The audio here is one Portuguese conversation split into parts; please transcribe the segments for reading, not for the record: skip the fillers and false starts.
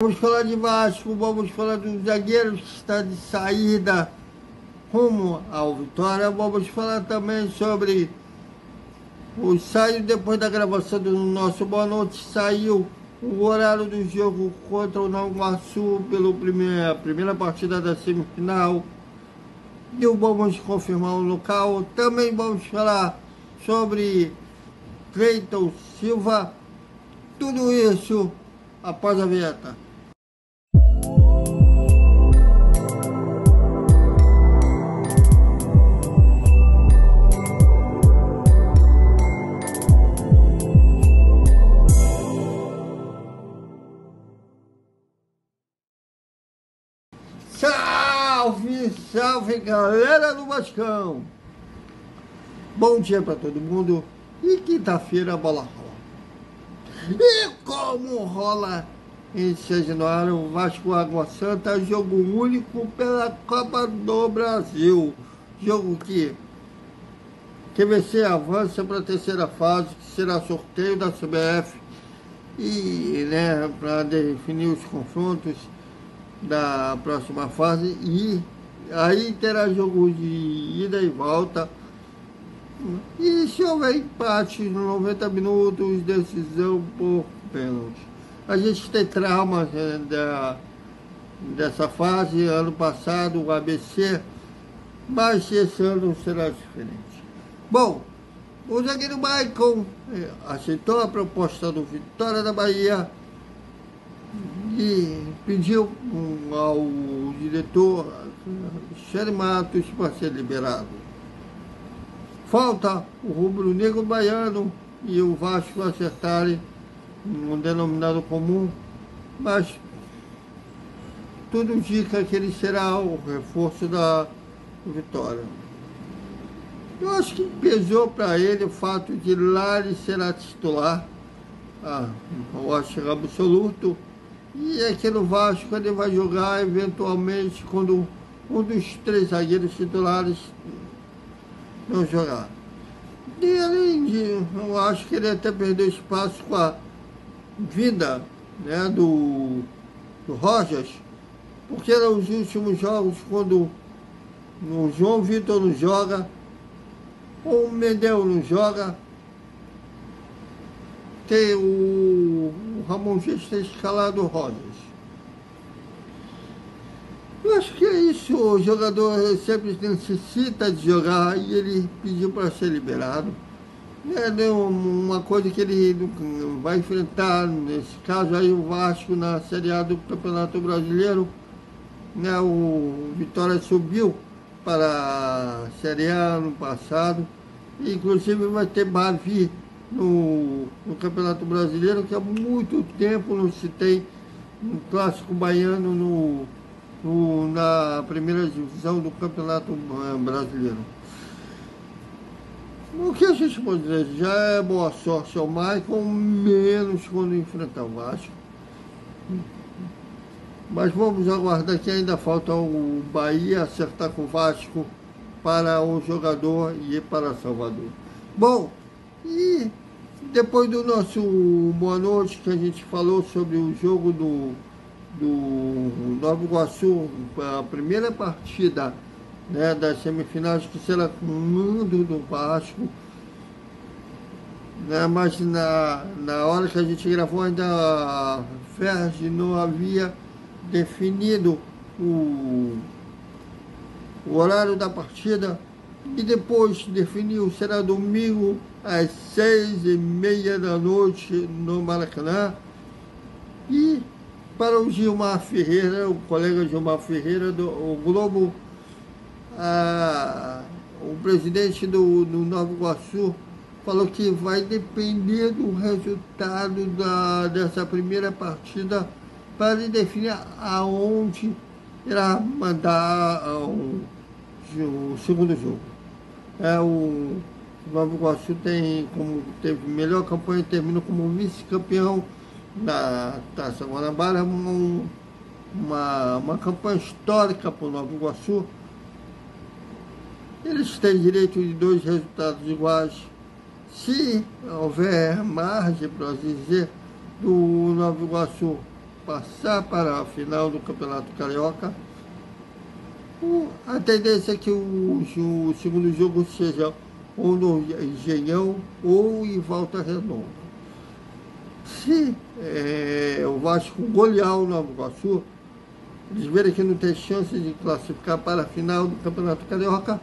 Vamos falar de Vasco, vamos falar dos zagueiros que está de saída rumo ao Vitória. Vamos falar também sobre o saiu depois da gravação do nosso Boa Noite, saiu o horário do jogo contra o Nova Iguaçu pela primeira partida da semifinal. E vamos confirmar o local. Também vamos falar sobre Cleiton Silva. Tudo isso após a vinheta. Salve, salve galera do Vascão! Bom dia para todo mundo e quinta-feira a bola rola. E como rola em São Januário, o Vasco Água Santa, jogo único pela Copa do Brasil. Jogo que quem vencer avança para a terceira fase, que será sorteio da CBF e para definir os confrontos da próxima fase, e aí terá jogo de ida e volta, e se houver empate nos 90 minutos, decisão por pênalti. A gente tem traumas dessa fase, ano passado o ABC, mas esse ano será diferente. Bom, o zagueiro Maicon aceitou a proposta do Vitória da Bahia e pediu ao diretor Xeri Matos para ser liberado. Falta o rubro-negro baiano e o Vasco acertarem um denominado comum, mas tudo indica que ele será o reforço da Vitória. Eu acho que pesou para ele o fato de Lari será titular, eu acho absoluto. E aqui no Vasco ele vai jogar eventualmente quando um dos três zagueiros titulares não jogar. E além de, eu acho que ele até perdeu espaço com a vinda do Rojas, porque nos últimos jogos, quando o João Vitor não joga, ou o Medel não joga, tem o Ramon Dias tem escalado o Rojas. Eu acho que é isso, o jogador sempre necessita de jogar e ele pediu para ser liberado. É uma coisa que ele vai enfrentar, nesse caso aí o Vasco na Série A do Campeonato Brasileiro. O Vitória subiu para a Série A ano passado, e inclusive vai ter Bavi no Campeonato Brasileiro, que há muito tempo não se tem um clássico baiano na primeira divisão do Campeonato Brasileiro. O que a gente pode dizer? Já é boa sorte ao Maicon, menos quando enfrentar o Vasco. Mas vamos aguardar que ainda falta o Bahia acertar com o Vasco para o jogador ir para Salvador. Bom, e depois do nosso Boa Noite, que a gente falou sobre o jogo do Nova Iguaçu, a primeira partida das semifinais, que será com o mando do Vasco, mas na hora que a gente gravou ainda a Ferdi não havia definido o horário da partida, e depois definiu, será domingo às 6h30 da noite no Maracanã. E para o Gilmar Ferreira, o colega Gilmar Ferreira do Globo, o presidente do Nova Iguaçu falou que vai depender do resultado dessa primeira partida para definir aonde irá mandar o segundo jogo. O Nova Iguaçu teve melhor campanha, terminou como vice-campeão da Taça Guanabara, uma campanha histórica para o Nova Iguaçu. Eles têm direito de 2 resultados iguais. Se houver margem, para dizer, do Nova Iguaçu passar para a final do Campeonato Carioca. A tendência é que o segundo jogo seja ou no Engenhão ou em Volta Redonda. Se o Vasco golear o Nova Iguaçu, eles verem que não tem chance de classificar para a final do Campeonato Carioca,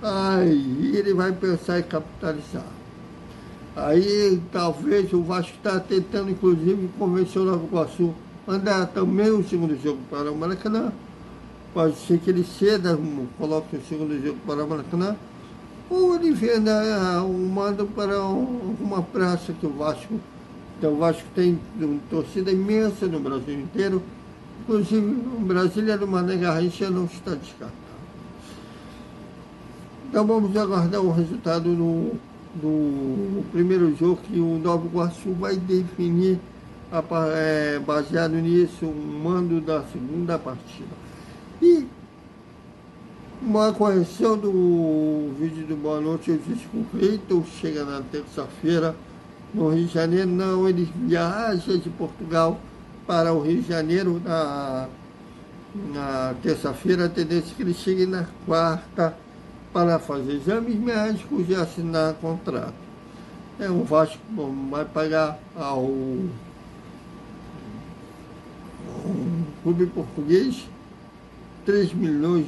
aí ele vai pensar em capitalizar. Aí talvez o Vasco está tentando, inclusive, convencer o Nova Iguaçu a andar também o segundo jogo para o Maracanã. Pode ser que ele ceda, coloque o segundo jogo para o Maracanã, ou ele venda manda para uma praça que o Vasco. Então o Vasco tem uma torcida imensa no Brasil inteiro, inclusive o Brasília do Mané Garrincha não está descartado. Então vamos aguardar o resultado do primeiro jogo, que o Nova Iguaçu vai definir, baseado nisso, o mando da segunda partida. E uma correção do vídeo do Boa Noite, eu disse que o Cleiton chega na terça-feira no Rio de Janeiro. Não, ele viaja de Portugal para o Rio de Janeiro na terça-feira. A tendência é que ele chegue na quarta para fazer exames médicos e assinar contrato. O Vasco vai pagar ao clube português 3 milhões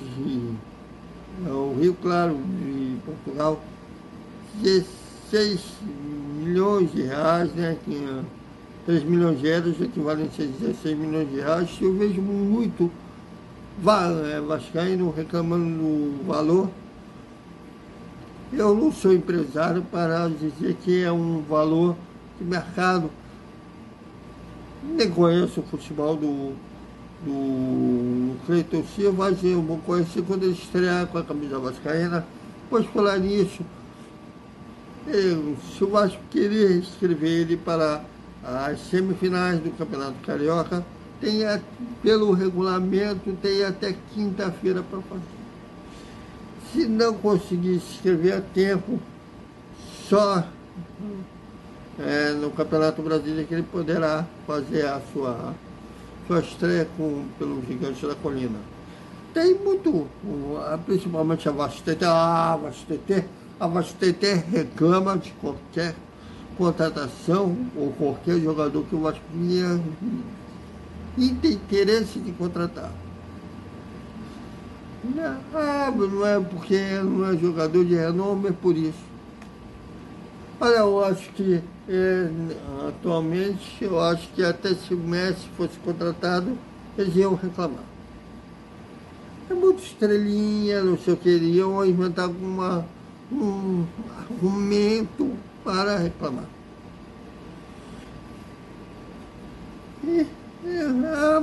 o Rio Claro de Portugal, 16 milhões de reais, né? 3 milhões de euros, equivalente a 16 milhões de reais. Eu vejo muito vascaíno reclamando do valor. Eu não sou empresário para dizer que é um valor de mercado. Nem conheço o futebol do Cleiton Silva, mas eu vou conhecer quando ele estrear com a camisa vascaína. Pois falar nisso, se o Vasco querer inscrever ele para as semifinais do Campeonato Carioca, pelo regulamento, tem até quinta-feira para fazer. Se não conseguir se inscrever a tempo, só no Campeonato Brasileiro que ele poderá fazer a sua estreia pelo Gigante da Colina. Tem muito, principalmente a Vasco-TT. A Vasco-TT reclama de qualquer contratação ou qualquer jogador que o Vasco tenha interesse de contratar. Não é porque não é jogador de renome, é por isso. Olha, eu acho que atualmente, eu acho que até se o Messi fosse contratado, eles iam reclamar. É muito estrelinha, não sei o que, eles iam inventar um argumento para reclamar.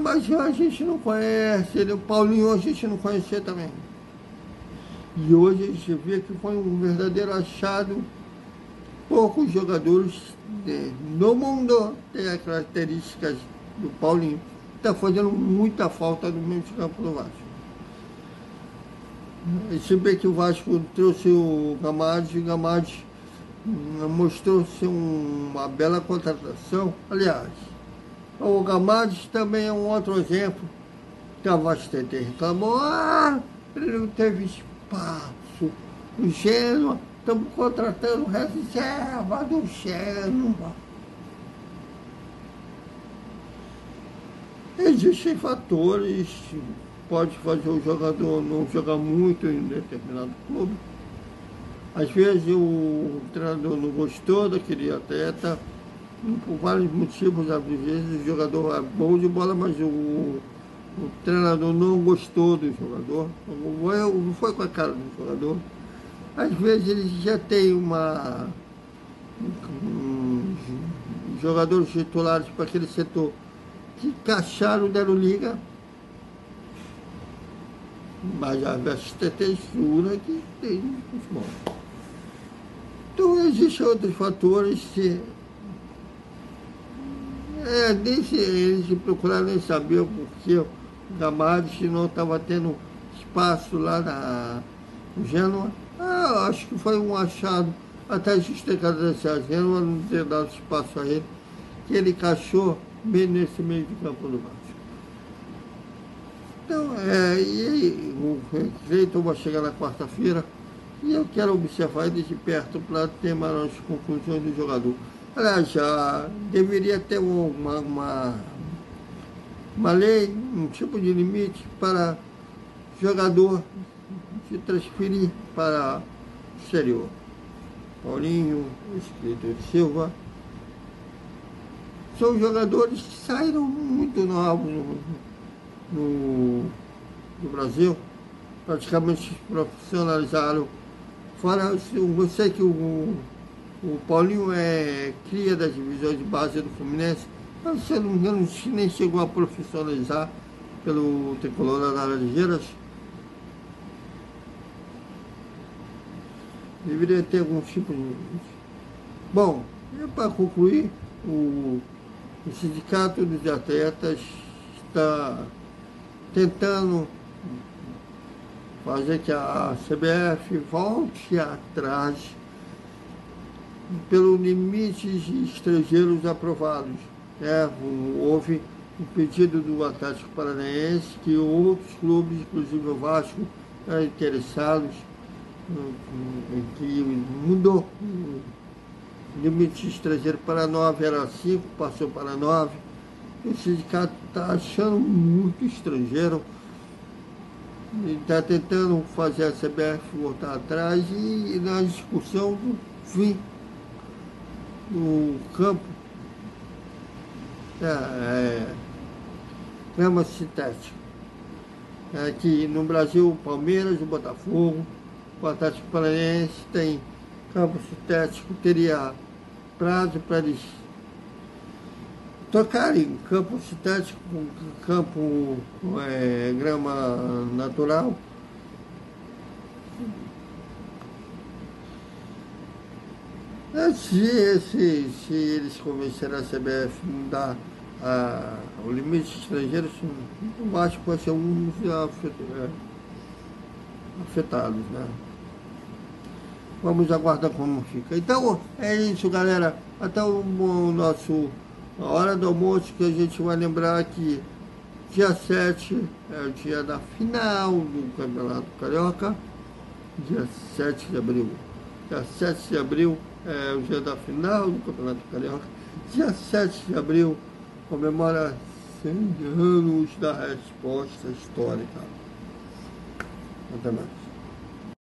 Mas a gente não conhece, o Paulinho a gente não conhecia também. E hoje a gente vê que foi um verdadeiro achado. Poucos jogadores no mundo têm as características do Paulinho. Está fazendo muita falta no meio de campo do Vasco. E se bem que o Vasco trouxe o Gamadi, mostrou ser uma bela contratação. Aliás, o Gamadi também é um outro exemplo que a Vasco reclamou. Ele não teve espaço no Genoa. Estamos contratando reserva do Genoa. Existem fatores, pode fazer o jogador não jogar muito em determinado clube. Às vezes o treinador não gostou daquele atleta, por vários motivos. Às vezes o jogador é bom de bola, mas o treinador não gostou do jogador, não foi com a cara do jogador. Às vezes eles já têm jogadores titulares para aquele setor que encaixaram, deram liga, mas a VSTT jura que tem futebol. Então existem outros fatores que eles procuraram nem saber o porquê o Gamadi não estava tendo espaço lá no Genoa. Acho que foi um achado, até a gente tem que agradecer a Genoa não ter dado espaço a ele, que ele encaixou bem nesse meio de campo do Vasco. Então, e aí, o Cleiton vai chegar na quarta-feira e eu quero observar ele de perto para ter maiores conclusões do jogador. Aliás, já deveria ter uma lei, um tipo de limite para jogador se transferir para o exterior. Paulinho, Cleiton Silva, são jogadores que saíram muito novos no Brasil, praticamente se profissionalizaram. Fora, eu sei que o Paulinho é cria das divisões de base do Fluminense, mas se eu não me engano, nem chegou a profissionalizar pelo Tricolor da Laranjeiras. Deveria ter algum tipo de... Bom, e para concluir, o Sindicato dos Atletas está tentando fazer que a CBF volte atrás pelo limite de estrangeiros aprovados. Houve um pedido do Atlético Paranaense que outros clubes, inclusive o Vasco, estão interessados, que mudou o limite estrangeiro para 9, era 5, passou para 9. O sindicato está achando muito estrangeiro e está tentando fazer a CBF voltar atrás e na discussão do fim do campo grama sintética. Aqui no Brasil, o Palmeiras, o Botafogo, o Atlético Paranaense tem campo sintético, teria prazo para eles trocarem campo sintético com campo grama natural. Se eles convencerem a CBF a mudar o limite estrangeiro, eu acho que vai ser um dos afetados, né? Vamos aguardar como fica. Então, é isso, galera. Até o nosso a hora do almoço, que a gente vai lembrar que dia 7 é o dia da final do Campeonato Carioca. Dia 7 de abril. Dia 7 de abril é o dia da final do Campeonato Carioca. Dia 7 de abril comemora 100 anos da resposta histórica. Até mais.